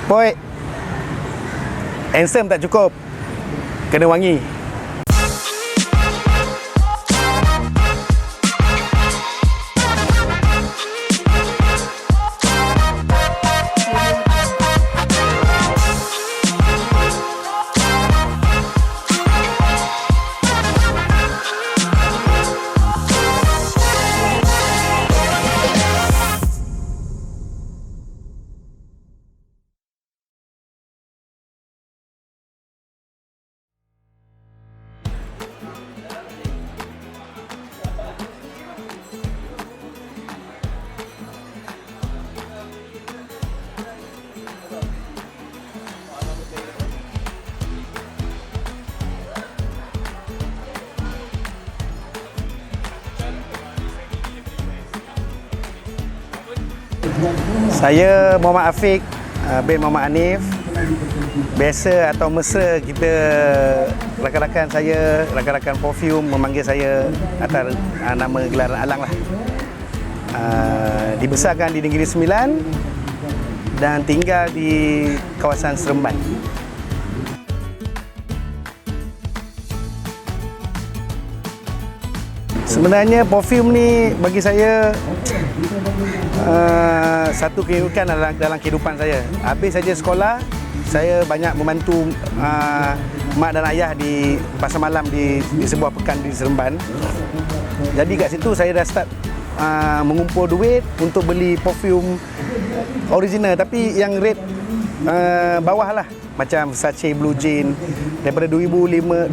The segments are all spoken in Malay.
Boy, handsome tak cukup, kena wangi. Saya Muhammad Afiq bin Muhammad Hanif. Biasa atau mesra kita, rakan-rakan saya, rakan-rakan perfume memanggil saya atas nama gelaran Alang lah. Dibesarkan di Negeri Sembilan dan tinggal di kawasan Seremban. Sebenarnya perfume ni bagi saya satu kehidupan dalam kehidupan saya. Habis saja sekolah, saya banyak membantu mak dan ayah di pasar malam di sebuah pekan di Seremban. Jadi kat situ saya dah start mengumpul duit untuk beli perfume original, tapi yang rate bawah lah, macam Versace Blue Jean daripada 2005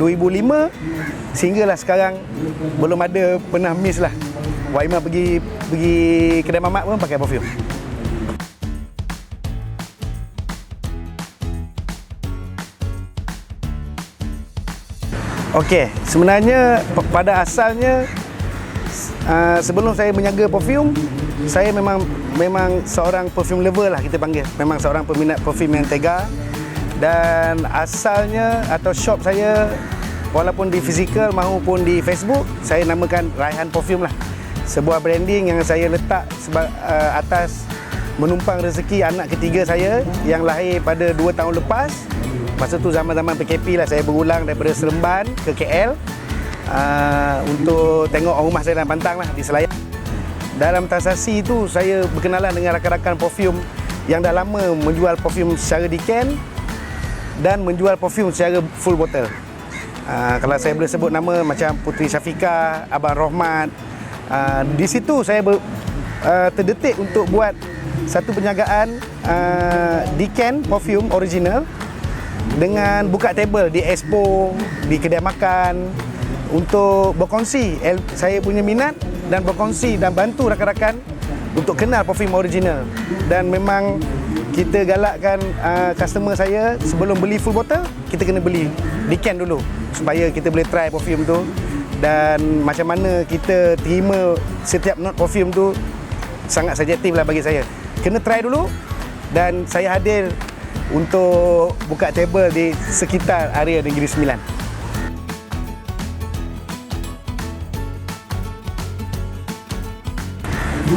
sehinggalah sekarang belum ada pernah miss lah. Wak Imam pergi kedai mamak pun pakai perfume. Okey, sebenarnya pada asalnya sebelum saya menjaga perfume, saya memang seorang perfume lover lah kita panggil. Memang seorang peminat perfume yang tega. Dan asalnya atau shop saya, walaupun di fizikal maupun di Facebook, saya namakan Raihan Perfume lah. Sebuah branding yang saya letak atas menumpang rezeki anak ketiga saya yang lahir pada 2 tahun lepas. Masa tu zaman-zaman PKP lah, saya berulang daripada Seremban ke KL untuk tengok rumah saya dalam Pantang lah, di Selayar. Dalam transaksi itu saya berkenalan dengan rakan-rakan perfume yang dah lama menjual perfume secara decan dan menjual perfume secara full bottle. Kalau saya boleh sebut nama macam Putri Syafiqah, Abang Rohmat, di situ saya terdetik untuk buat satu penjagaan decan perfume original dengan buka table di expo, di kedai makan untuk berkongsi saya punya minat dan berkongsi dan bantu rakan-rakan untuk kenal perfume original. Dan memang kita galakkan customer saya sebelum beli full bottle, kita kena beli decan dulu supaya kita boleh try perfume tu. Dan macam mana kita terima setiap note perfume tu sangat subjektif lah bagi saya. Kena try dulu, dan saya hadir untuk buka table di sekitar area Negeri Sembilan.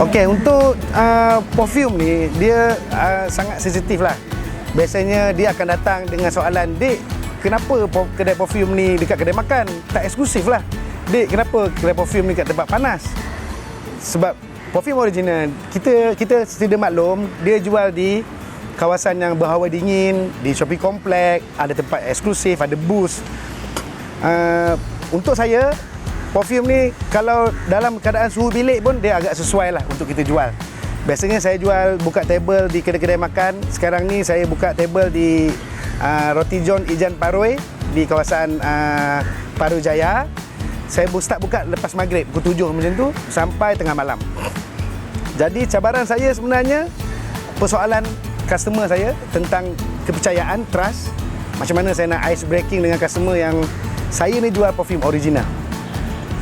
Okey, untuk perfume ni dia sangat sensitif lah. Biasanya dia akan datang dengan soalan, "Dik, kenapa kedai perfume ni dekat kedai makan? Tak eksklusif lah. Dik, kenapa kedai perfume ni kat tempat panas?" Sebab perfume original, kita sedia maklum, dia jual di kawasan yang berhawa dingin, di shopping komplek, ada tempat eksklusif, ada booth. Untuk saya, perfume ni kalau dalam keadaan suhu bilik pun dia agak sesuai lah untuk kita jual. Biasanya saya jual buka table di kedai-kedai makan. Sekarang ni saya buka table di Roti John Ijan Paroi di kawasan Paru Jaya. Saya start buka lepas maghrib pukul 7 macam tu sampai tengah malam. Jadi cabaran saya sebenarnya persoalan customer saya tentang kepercayaan, trust. Macam mana saya nak ice breaking dengan customer yang saya ni jual perfume original.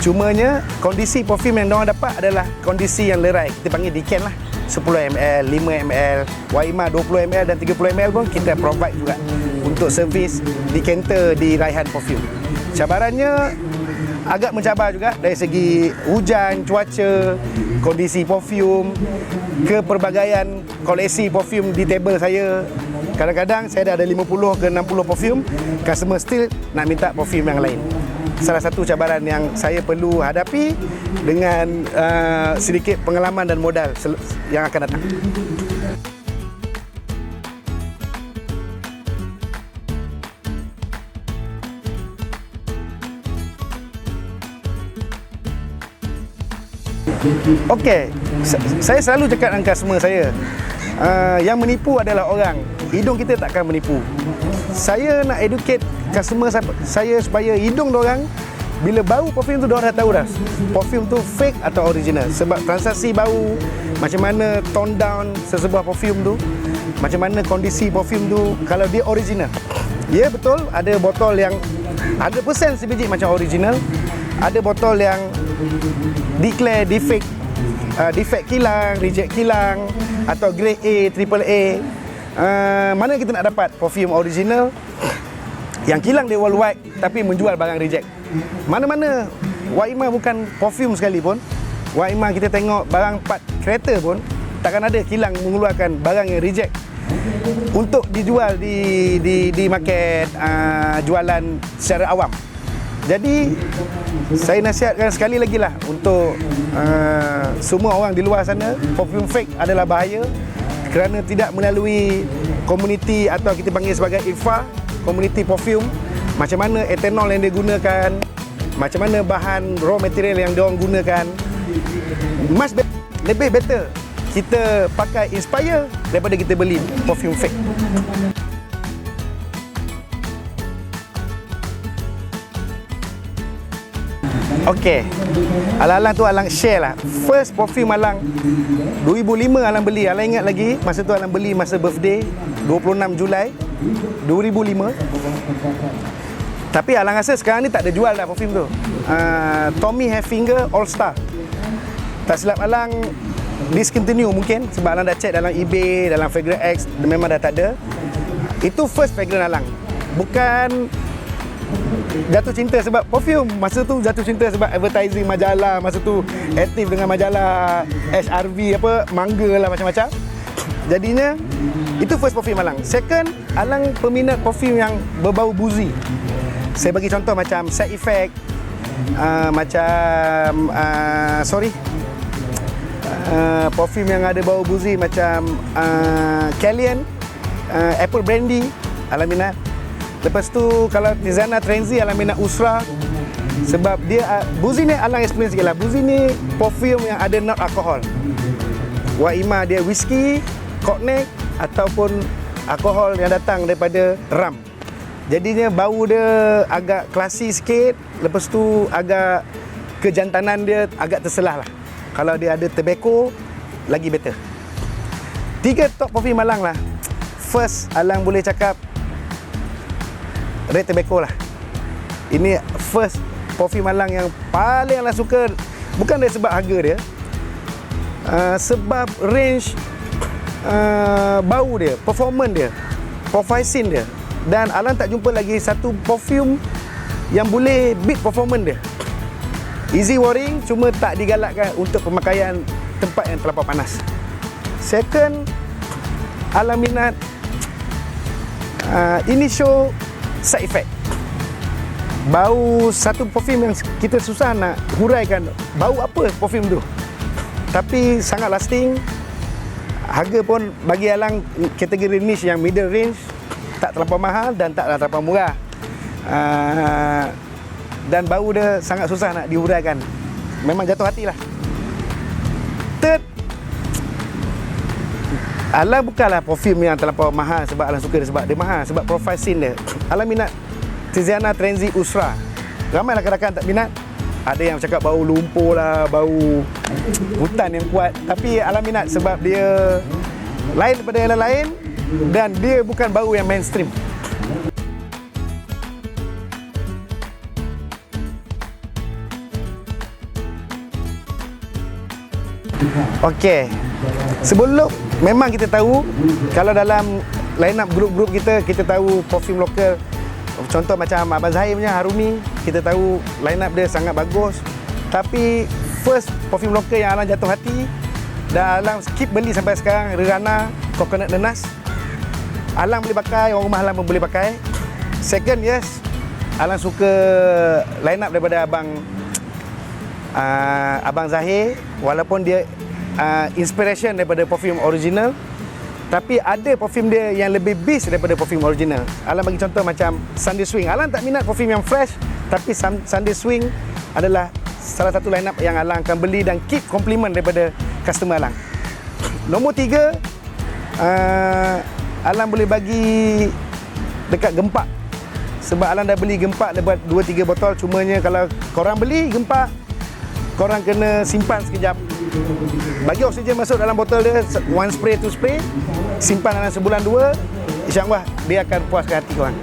Cumanya kondisi perfume yang diorang dapat adalah kondisi yang lerai. Kita panggil decan lah. 10 ml, 5 ml, Waima 20 ml dan 30 ml pun kita provide juga untuk servis decanter di Raihan Perfume. Cabarannya agak mencabar juga dari segi hujan, cuaca, kondisi perfume, kepelbagaian koleksi perfume di table saya. Kadang-kadang saya dah ada 50 ke 60 perfume, customer still nak minta perfume yang lain. Salah satu cabaran yang saya perlu hadapi dengan sedikit pengalaman dan modal yang akan datang. Okey, saya selalu cakap dengan customer saya, yang menipu adalah orang. Hidung kita takkan menipu. Saya nak educate customer saya supaya hidung diorang, bila bau perfume tu diorang dah tahu dah perfume tu fake atau original. Sebab transaksi bau, macam mana tone down sesebuah perfume tu, macam mana kondisi perfume tu kalau dia original. Ya betul, ada botol yang 100% sebiji macam original, ada botol yang declare defect, defect kilang, reject kilang, atau grade A, triple A. Mana kita nak dapat perfume original yang kilang dia worldwide tapi menjual barang reject? Mana-mana Waima bukan perfume sekalipun, Waima kita tengok barang part kereta pun takkan ada kilang mengeluarkan barang yang reject untuk dijual di market jualan secara awam. Jadi saya nasihatkan sekali lagi lah untuk semua orang di luar sana, perfume fake adalah bahaya kerana tidak melalui komuniti atau kita panggil sebagai IFA, komuniti perfume. Macam mana etanol yang dia gunakan, macam mana bahan raw material yang dia orang gunakan. Lebih better kita pakai Inspire daripada kita beli perfume fake. Okey, Alang tu Alang share lah. First perfume Alang 2005 Alang beli. Alang ingat lagi masa tu Alang beli masa birthday 26 Julai 2005. Tapi Alang rasa sekarang ni tak ada jual dah perfume tu. Tommy Hilfiger All Star, tak silap Alang discontinue mungkin sebab Alang dah check dalam eBay, dalam Fragrance X, memang dah tak ada. Itu first fragrance Alang. Bukan jatuh cinta sebab perfume. Masa tu jatuh cinta sebab advertising majalah. Masa tu aktif dengan majalah HRV apa, Mangga lah, macam-macam. Jadinya itu first perfume Alang. Second, Alang peminat perfume yang berbau buzi. Saya bagi contoh macam Side Effect, macam perfume yang ada bau buzi macam Kalian, Apple Brandy, Alang minat. Lepas tu kalau Tiziana Trenzy, Alang minat Usra. Sebab dia buzi ni Alang experience sikit lah. Buzi ni perfume yang ada not alkohol. Waima dia whisky, cognac ataupun alkohol yang datang daripada rum. Jadinya bau dia agak klasi sikit. Lepas tu agak kejantanan dia agak terselah lah. Kalau dia ada tobacco, lagi better. 3 top perfume Alang lah. First, Alang boleh cakap Red Tobacco lah. Ini first perfume Alang yang paling Alang suka. Bukan dari sebab harga dia, sebab range bau dia, performance dia, profisin dia. Dan Alang tak jumpa lagi satu perfume yang boleh beat performance dia. Easy wearing, cuma tak digalakkan untuk pemakaian tempat yang terlampau panas. Second, Alang minat Initio Side Effect. Bau satu perfume yang kita susah nak huraikan bau apa perfume tu, tapi sangat lasting. Harga pun bagi Alang kategori niche yang middle range, tak terlampau mahal dan tak terlampau murah. Dan bau dia sangat susah nak dihuraikan. Memang jatuh hati lah. Third, Alang bukanlah perfume yang terlampau mahal sebab Alang suka dia sebab dia mahal, sebab profisin dia. Alang minat Tiziana Trenzy Usra. Ramai rakan-rakan tak minat. Ada yang cakap bau lumpur lah, bau hutan yang kuat. Tapi Alang minat sebab dia lain daripada yang lain dan dia bukan bau yang mainstream. Okey. Sebelum, memang kita tahu kalau dalam line up grup-grup kita tahu perfume lokal Contoh macam Abang Zahir punya Harumi, kita tahu line up dia sangat bagus. Tapi first perfume lokal yang Alang jatuh hati dan Alang keep beli sampai sekarang, Rihanna Coconut Nenas. Alang boleh pakai, orang rumah Alang pun boleh pakai. Second, yes, Alang suka line up daripada Abang Zahir, walaupun dia inspiration daripada perfume original, tapi ada perfume dia yang lebih beast daripada perfume original. Alang bagi contoh macam Sunday Swing. Alang tak minat perfume yang fresh, tapi Sunday Swing adalah salah satu line up yang Alang akan beli dan keep compliment daripada customer Alang. Nombor 3, Alang boleh bagi dekat Gempak. Sebab Alang dah beli Gempak dapat 2-3 botol. Cumanya kalau korang beli Gempak, korang kena simpan sekejap. Bagi oksigen masuk dalam botol dia, 1 spray, 2 spray, simpan dalam sebulan 2, insyaAllah dia akan puaskan hati korang.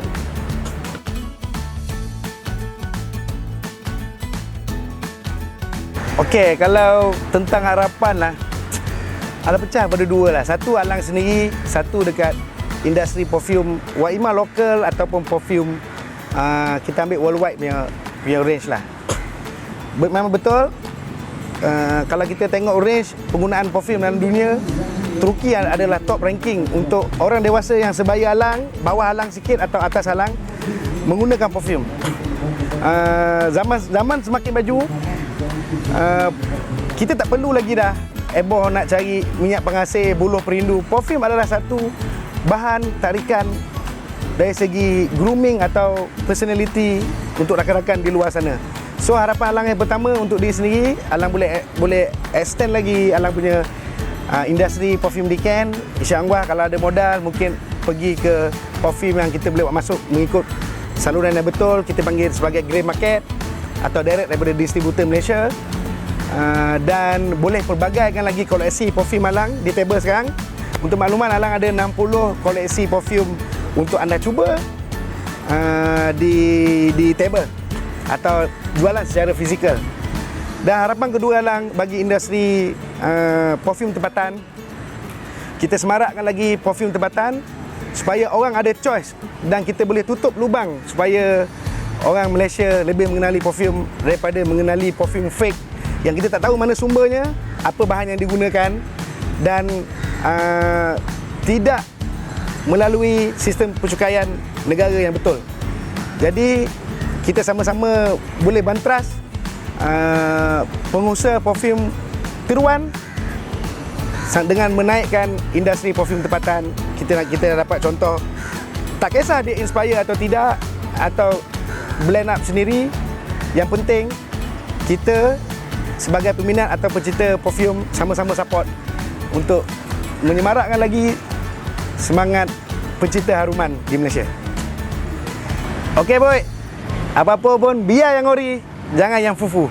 Okey, kalau tentang harapan lah, Alang pecah pada 2 lah. Satu Alang sendiri, satu dekat industri perfume Waimah lokal ataupun perfume kita ambil worldwide punya range lah. Memang betul, kalau kita tengok range penggunaan perfume dalam dunia, Turki adalah top ranking untuk orang dewasa yang sebaya Alang, bawah Alang sikit atau atas Alang menggunakan perfume. Zaman semakin maju, kita tak perlu lagi dah heboh nak cari minyak pengasih, buluh perindu. Perfume adalah satu bahan tarikan dari segi grooming atau personality untuk rakan-rakan di luar sana. So harapan Alang yang pertama untuk diri sendiri, Alang boleh extend lagi Alang punya industri perfume di Ken. InsyaAllah kalau ada modal mungkin pergi ke perfume yang kita boleh buat masuk mengikut saluran yang betul, kita panggil sebagai grey market atau direct daripada distributor Malaysia. Dan boleh pelbagaikan lagi koleksi perfume Alang di table sekarang. Untuk makluman, Alang ada 60 koleksi perfume untuk anda cuba di table atau jualan secara fizikal. Dan harapan kedua Alang bagi industri perfume tempatan, kita semarakkan lagi perfume tempatan supaya orang ada choice dan kita boleh tutup lubang supaya orang Malaysia lebih mengenali perfume daripada mengenali perfume fake yang kita tak tahu mana sumbernya, apa bahan yang digunakan dan tidak melalui sistem pencukaian negara yang betul. Jadi kita sama-sama boleh bantras pengusaha perfume tiruan dengan menaikkan industri perfume tempatan. Kita dapat contoh, tak kisah dia inspire atau tidak atau blend up sendiri, yang penting kita sebagai peminat atau pecinta perfume sama-sama support untuk menyemarakkan lagi semangat pencinta haruman di Malaysia. Okey boy, apa-apa pun biar yang ori, jangan yang fufu.